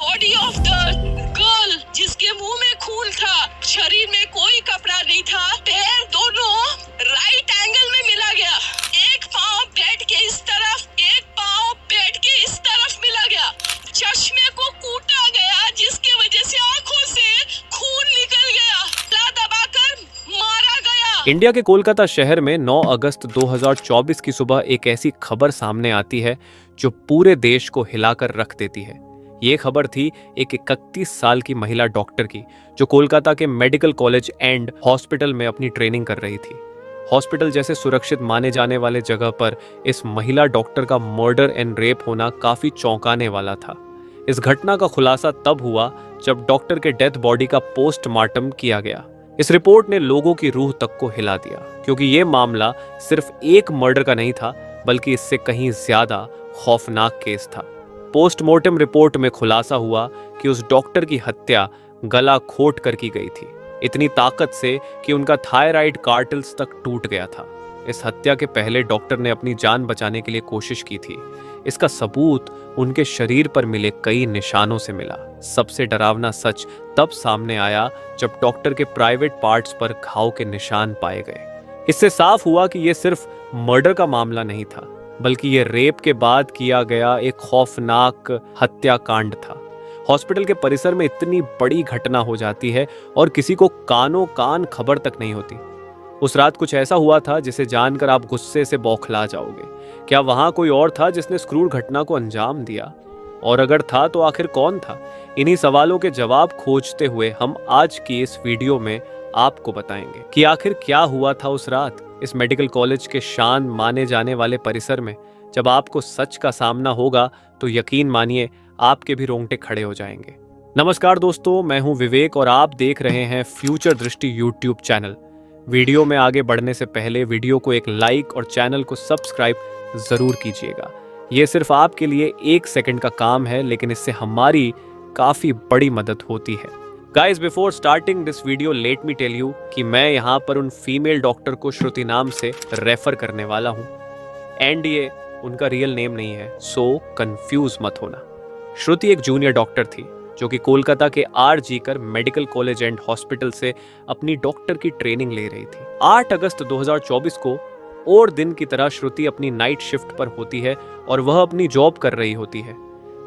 Body of the girl जिसके मुंह में खून था, शरीर में कोई कपड़ा नहीं था, पैर दोनों राइट एंगल में मिला गया, एक पाँव बेड के इस तरफ, एक पाँव बेड के इस तरफ मिला गया, चश्मे को कूटा गया जिसके वजह से आंखों से खून निकल गया, दबाकर मारा गया। इंडिया के कोलकाता शहर में 9 अगस्त 2024 की सुबह एक ऐसी खबर सामने आती है जो पूरे देश को हिलाकर रख देती है। ये खबर थी एक 31 साल की महिला डॉक्टर की जो कोलकाता के मेडिकल कॉलेज एंड हॉस्पिटल में अपनी ट्रेनिंग कर रही थी। हॉस्पिटल जैसे सुरक्षित माने जाने वाले जगह पर इस महिला डॉक्टर का मर्डर एंड रेप होना काफी चौंकाने वाला था। इस घटना का खुलासा तब हुआ जब डॉक्टर के डेथ बॉडी का पोस्टमार्टम किया गया। इस रिपोर्ट ने लोगों की रूह तक को हिला दिया, क्योंकि ये मामला सिर्फ एक मर्डर का नहीं था, बल्कि इससे कहीं ज्यादा खौफनाक केस था। पोस्टमार्टम रिपोर्ट में खुलासा हुआ कि उस डॉक्टर की हत्या गला घोट कर की गई थी, इतनी ताकत से कि उनका थायराइड कार्टिल्स तक टूट गया था। इस हत्या के पहले डॉक्टर ने अपनी जान बचाने के लिए कोशिश की थी। इसका सबूत उनके शरीर पर मिले कई निशानों से मिला। सबसे डरावना सच तब सामने आया जब डॉक्टर के प्राइवेट पार्ट्स पर घाव के निशान पाए गए। इससे साफ हुआ कि यह सिर्फ मर्डर का मामला नहीं था, बल्कि यह रेप के बाद किया गया एक खौफनाक हत्याकांड था। हॉस्पिटल के परिसर में इतनी बड़ी घटना हो जाती है और किसी को कानों कान खबर तक नहीं होती। उस रात कुछ ऐसा हुआ था जिसे जानकर आप गुस्से से बौखला जाओगे। क्या वहां कोई और था जिसने इस क्रूर घटना को अंजाम दिया? और अगर था तो आखिर कौन था? इन्हीं सवालों के जवाब खोजते हुए हम आज की इस वीडियो में आपको बताएंगे कि आखिर क्या हुआ था उस रात इस मेडिकल कॉलेज के शान माने जाने वाले परिसर में। जब आपको सच का सामना होगा तो यकीन मानिए आपके भी रोंगटे खड़े हो जाएंगे। नमस्कार दोस्तों, मैं हूं विवेक और आप देख रहे हैं फ्यूचर दृष्टि यूट्यूब चैनल। वीडियो में आगे बढ़ने से पहले वीडियो को एक लाइक और चैनल को सब्सक्राइब जरूर कीजिएगा। ये सिर्फ आपके लिए 1 सेकंड का काम है, लेकिन इससे हमारी काफी बड़ी मदद होती है। Guys, before starting this video let me tell you कि मैं यहाँ पर उन फीमेल डॉक्टर को श्रुति नाम से रेफर करने वाला हूँ, एंड ये उनका रियल नेम नहीं है, सो कंफ्यूज मत होना। श्रुति एक जूनियर डॉक्टर थी जो कि कोलकाता के आर.जी.कर मेडिकल कॉलेज एंड हॉस्पिटल से अपनी डॉक्टर की ट्रेनिंग ले रही थी। 8 अगस्त 2024 को और दिन की तरह श्रुति अपनी नाइट शिफ्ट पर होती है और वह अपनी जॉब कर रही होती है।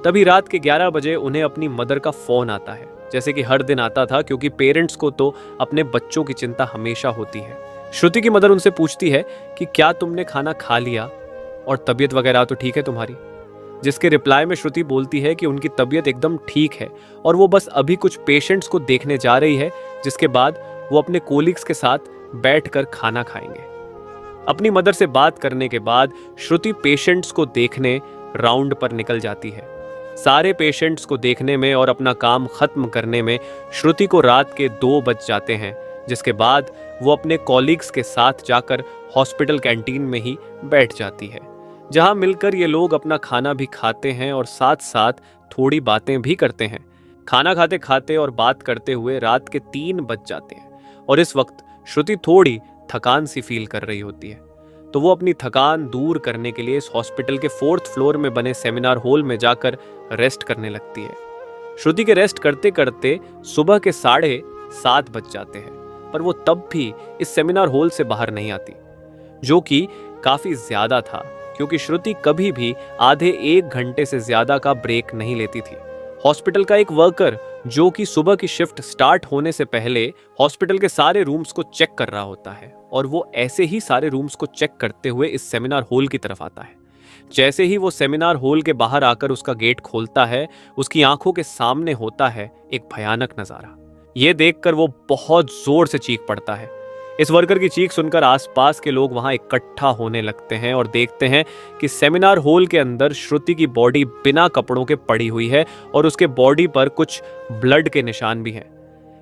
तभी रात के 11 बजे उन्हें अपनी मदर का फोन आता है, जैसे कि हर दिन आता था, क्योंकि पेरेंट्स को तो अपने बच्चों की चिंता हमेशा होती है। श्रुति की मदर उनसे पूछती है कि क्या तुमने खाना खा लिया और तबीयत वगैरह तो ठीक है तुम्हारी? जिसके रिप्लाई में श्रुति बोलती है कि उनकी तबीयत एकदम ठीक है और वो बस अभी कुछ पेशेंट्स को देखने जा रही है, जिसके बाद वो अपने कोलिग्स के साथ बैठकर खाना खाएंगे। अपनी मदर से बात करने के बाद श्रुति पेशेंट्स को देखने राउंड पर निकल जाती है। सारे पेशेंट्स को देखने में और अपना काम खत्म करने में श्रुति को रात के 2 बज जाते हैं, जिसके बाद वो अपने कॉलीग्स के साथ जाकर हॉस्पिटल कैंटीन में ही बैठ जाती है, जहां मिलकर ये लोग अपना खाना भी खाते हैं और साथ साथ थोड़ी बातें भी करते हैं। खाना खाते खाते और बात करते हुए रात के 3 बज जाते हैं और इस वक्त श्रुति थोड़ी थकान सी फील कर रही होती है, तो वो अपनी थकान दूर करने के लिए इस हॉस्पिटल के 4th फ्लोर में बने सेमिनार हॉल में जाकर रेस्ट करने लगती है। श्रुति के रेस्ट करते करते सुबह के 7:30 बज जाते हैं, पर वो तब भी इस सेमिनार हॉल से बाहर नहीं आती, जो कि काफी ज्यादा था, क्योंकि श्रुति कभी भी आधे 1 घंटे से ज्यादा का ब्रेक नहीं लेती थी। हॉस्पिटल का एक वर्कर जो कि सुबह की शिफ्ट स्टार्ट होने से पहले हॉस्पिटल के सारे रूम्स को चेक कर रहा होता है, और वो ऐसे ही सारे रूम्स को चेक करते हुए इस सेमिनार हॉल की तरफ आता है। जैसे ही वो सेमिनार हॉल के बाहर आकर उसका गेट खोलता है, उसकी आंखों के सामने होता है एक भयानक नजारा। ये देखकर वो बहुत जोर से चीख पड़ता है। इस वर्कर की चीख सुनकर आसपास के लोग वहां इकट्ठा होने लगते हैं और देखते हैं कि सेमिनार हॉल के अंदर श्रुति की बॉडी बिना कपड़ों के पड़ी हुई है और उसके बॉडी पर कुछ ब्लड के निशान भी हैं।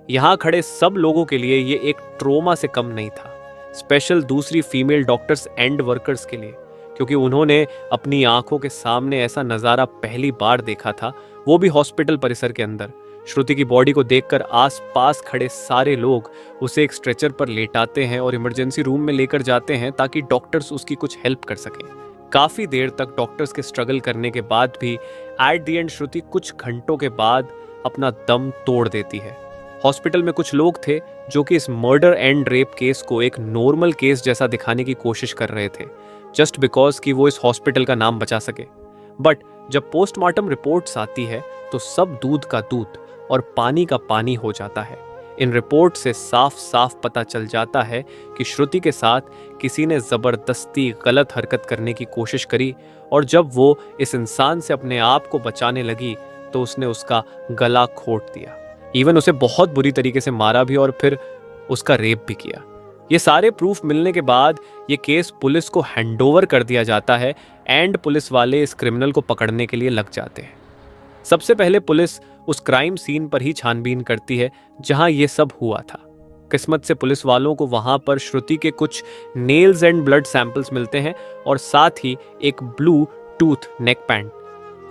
यहाँ खड़े सब लोगों के लिए ये एक ट्रोमा से कम नहीं था, स्पेशल दूसरी फीमेल डॉक्टर्स एंड वर्कर्स के लिए, क्योंकि उन्होंने अपनी आंखों के सामने ऐसा नज़ारा पहली बार देखा था, वो भी हॉस्पिटल परिसर के अंदर। श्रुति की बॉडी को देखकर आसपास खड़े सारे लोग उसे एक स्ट्रेचर पर लेटाते हैं और इमरजेंसी रूम में लेकर जाते हैं ताकि डॉक्टर्स उसकी कुछ हेल्प कर सकें। काफी देर तक डॉक्टर्स के स्ट्रगल करने के बाद भी एट द एंड श्रुति कुछ घंटों के बाद अपना दम तोड़ देती है। हॉस्पिटल में कुछ लोग थे जो कि इस मर्डर एंड रेप केस को एक नॉर्मल केस जैसा दिखाने की कोशिश कर रहे थे, जस्ट बिकॉज कि वो इस हॉस्पिटल का नाम बचा सके। बट जब पोस्टमार्टम रिपोर्ट्स आती है तो सब दूध का दूध और पानी का पानी हो जाता है। इन रिपोर्ट से साफ साफ पता चल जाता है कि श्रुति के साथ किसी ने जबरदस्ती गलत हरकत करने की कोशिश करी, और जब वो इस इंसान से अपने आप को बचाने लगी तो उसने उसका गला घोंट दिया। इवन उसे बहुत बुरी तरीके से मारा भी और फिर उसका रेप भी किया। ये सारे प्रूफ मिलने के बाद ये केस पुलिस को हैंडओवर कर दिया जाता है एंड पुलिस वाले इस क्रिमिनल को पकड़ने के लिए लग जाते हैं। सबसे पहले पुलिस उस क्राइम सीन पर ही छानबीन करती है जहां ये सब हुआ था। किस्मत से पुलिस वालों को वहां पर श्रुति के कुछ नेल्स एंड ब्लड सैंपल्स मिलते हैं और साथ ही एक ब्लू टूथ नेक बैंड।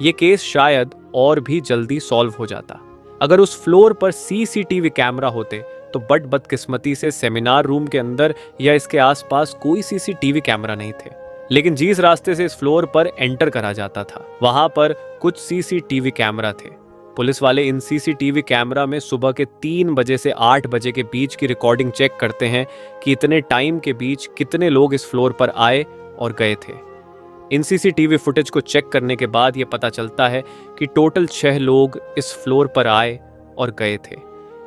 ये केस शायद और भी जल्दी सॉल्व हो जाता अगर उस फ्लोर पर सीसीटीवी कैमरा होते, तो बदकिस्मती से सेमिनार रूम के अंदर या इसके आसपास कोई सीसीटीवी कैमरा नहीं थे। लेकिन जिस रास्ते से इस फ्लोर पर एंटर करा जाता था वहां पर कुछ सीसीटीवी कैमरा थे। पुलिस वाले इन सीसीटीवी कैमरा में सुबह के 3 बजे से 8 बजे के बीच की रिकॉर्डिंग चेक करते हैं कि इतने टाइम के बीच कितने लोग इस फ्लोर पर आए और गए थे। इन सीसीटीवी फुटेज को चेक करने के बाद यह पता चलता है कि टोटल 6 लोग इस फ्लोर पर आए और गए थे।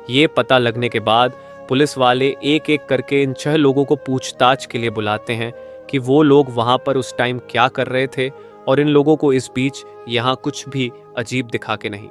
ये पता लगने के बाद पुलिस वाले एक एक करके इन 6 लोगों को पूछताछ के लिए बुलाते हैं कि वो लोग वहां पर उस टाइम क्या कर रहे थे, और इन लोगों को इस बीच यहाँ कुछ भी अजीब दिखा के नहीं।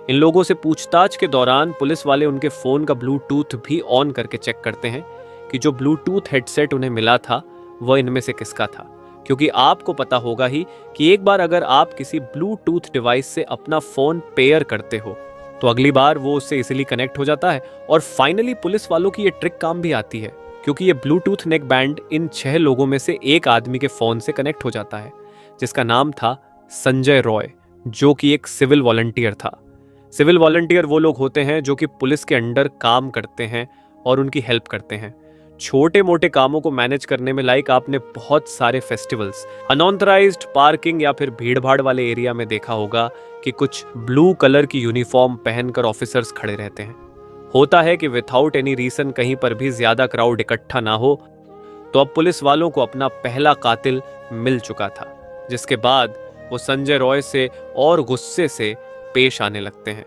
इन लोगों से पूछताछ के दौरान पुलिस वाले उनके फोन का ब्लूटूथ भी ऑन करके चेक करते हैं कि जो ब्लूटूथ हेडसेट उन्हें मिला था वह इनमें से किसका था, क्योंकि आपको पता होगा ही कि एक बार अगर आप किसी ब्लूटूथ डिवाइस से अपना फोन पेयर करते हो तो अगली बार वो उससे इजीली कनेक्ट हो जाता है। और फाइनली पुलिस वालों की ये ट्रिक काम भी आती है, क्योंकि ये ब्लूटूथ नेक बैंड इन 6 लोगों में से एक आदमी के फोन से कनेक्ट हो जाता है, जिसका नाम था संजय रॉय, जो कि एक सिविल वॉलंटियर था। सिविल वॉलंटियर वो लोग होते हैं जो कि पुलिस के अंडर काम करते हैं और उनकी हेल्प करते हैं छोटे मोटे कामों को मैनेज करने में। लाइक आपने बहुत सारे फेस्टिवल्स, अनऑथराइज्ड पार्किंग या फिर भीड़ भाड़ वाले एरिया में देखा होगा कि कुछ ब्लू कलर की यूनिफॉर्म पहनकर ऑफिसर्स खड़े रहते हैं। होता है कि विथआउट एनी रीजन कहीं पर भी ज्यादा क्राउड इकट्ठा ना हो, तो अब पुलिस वालों को अपना पहला कातिल मिल चुका था, जिसके बाद वो संजय रॉय से और गुस्से से पेश आने लगते हैं।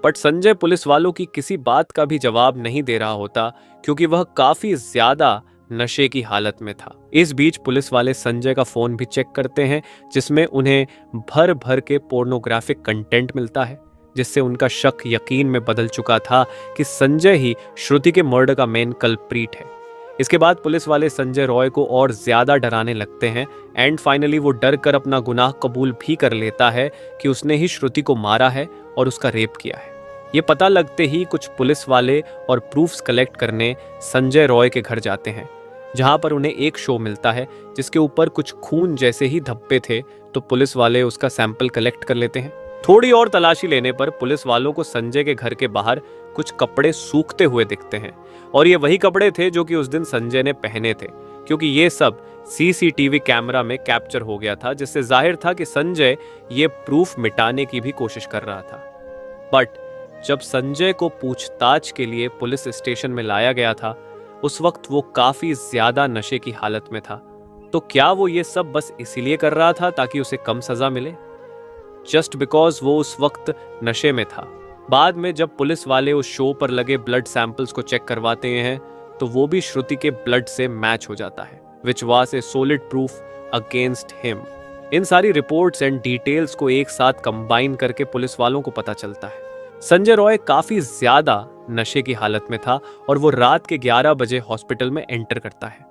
बट संजय पुलिस वालों की किसी बात का भी जवाब नहीं दे रहा होता, क्योंकि वह काफी ज्यादा नशे की हालत में था। इस बीच पुलिस वाले संजय का फोन भी चेक करते हैं, जिसमें उन्हें भर भर के पोर्नोग्राफिक कंटेंट मिलता है, जिससे उनका शक यकीन में बदल चुका था कि संजय ही श्रुति के मर्डर का मेन कल्प्रीट है। इसके बाद पुलिस वाले संजय रॉय को और ज्यादा डराने लगते हैं एंड फाइनली वो डर कर अपना गुनाह कबूल भी कर लेता है कि उसने ही श्रुति को मारा है और उसका रेप किया है। ये पता लगते ही कुछ पुलिस वाले और प्रूफ्स कलेक्ट करने संजय रॉय के घर जाते हैं, जहां पर उन्हें एक शो मिलता है जिसके ऊपर कुछ खून जैसे ही धब्बे थे, तो पुलिस वाले उसका सैंपल कलेक्ट कर लेते हैं। थोड़ी और तलाशी लेने पर पुलिस वालों को संजय के घर के बाहर कुछ कपड़े सूखते हुए दिखते हैं, और ये वही कपड़े थे जो कि उस दिन संजय ने पहने थे, क्योंकि ये सब सीसीटीवी कैमरा में कैप्चर हो गया था, जिससे जाहिर था कि संजय ये प्रूफ मिटाने की भी कोशिश कर रहा था। बट जब संजय को पूछताछ के लिए पुलिस स्टेशन में लाया गया था, उस वक्त वो काफी ज्यादा नशे की हालत में था। तो क्या वो ये सब बस इसीलिए कर रहा था ताकि उसे कम सजा मिले? जस्ट बिकॉज वो उस वक्त नशे में था। बाद में जब पुलिस वाले उस शो पर लगे ब्लड सैंपल्स को चेक करवाते हैं, तो वो भी श्रुति के ब्लड से मैच हो जाता है, which was a solid proof against him. इन सारी रिपोर्ट्स एंड डिटेल्स को एक साथ कंबाइन करके पुलिस वालों को पता चलता है संजय रॉय काफी ज्यादा नशे की हालत में था और वो रात के 11 बजे हॉस्पिटल में एंटर करता है।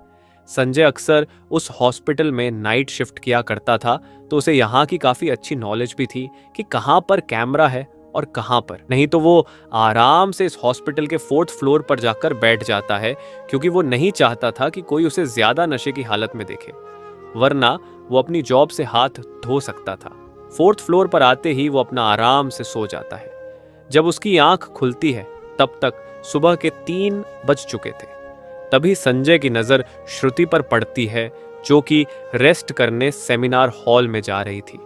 संजय अक्सर उस हॉस्पिटल में नाइट शिफ्ट किया करता था, तो उसे यहाँ की काफी अच्छी नॉलेज भी थी कि कहाँ पर कैमरा है और कहाँ पर नहीं। तो वो आराम से इस हॉस्पिटल के 4th फ्लोर पर जाकर बैठ जाता है, क्योंकि वो नहीं चाहता था कि कोई उसे ज्यादा नशे की हालत में देखे, वरना वो अपनी जॉब से हाथ धो सकता था। 4th फ्लोर पर आते ही वो अपना आराम से सो जाता है। जब उसकी आंख खुलती है तब तक सुबह के 3 बज चुके थे। तभी संजय की नजर श्रुति पर पड़ती है, जो कि रेस्ट करने सेमिनार हॉल में जा रही थी।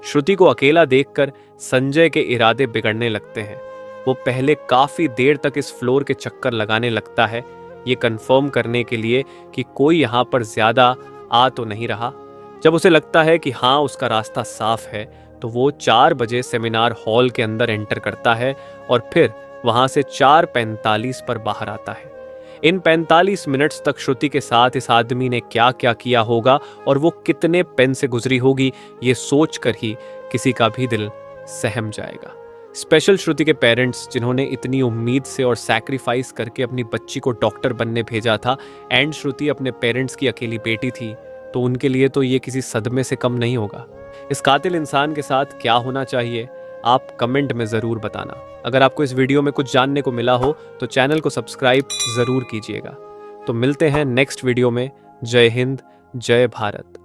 श्रुति को अकेला देखकर संजय के इरादे बिगड़ने लगते हैं। वो पहले काफी देर तक इस फ्लोर के चक्कर लगाने लगता है, ये कंफर्म करने के लिए कि कोई यहाँ पर ज्यादा आ तो नहीं रहा। जब उसे लगता है कि हाँ उसका रास्ता साफ है, तो वो 4 बजे सेमिनार हॉल के अंदर एंटर करता है और फिर वहां से 4:45 पर बाहर आता है। इन 45 मिनट्स तक श्रुति के साथ इस आदमी ने क्या क्या किया होगा और वो कितने पेन से गुजरी होगी, ये सोचकर ही किसी का भी दिल सहम जाएगा। स्पेशल श्रुति के पेरेंट्स, जिन्होंने इतनी उम्मीद से और सैक्रिफाइस करके अपनी बच्ची को डॉक्टर बनने भेजा था, एंड श्रुति अपने पेरेंट्स की अकेली बेटी थी, तो उनके लिए तो ये किसी सदमे से कम नहीं होगा। इस कातिल इंसान के साथ क्या होना चाहिए, आप कमेंट में ज़रूर बताना। अगर आपको इस वीडियो में कुछ जानने को मिला हो तो चैनल को सब्सक्राइब ज़रूर कीजिएगा। तो मिलते हैं नेक्स्ट वीडियो में। जय हिंद, जय भारत।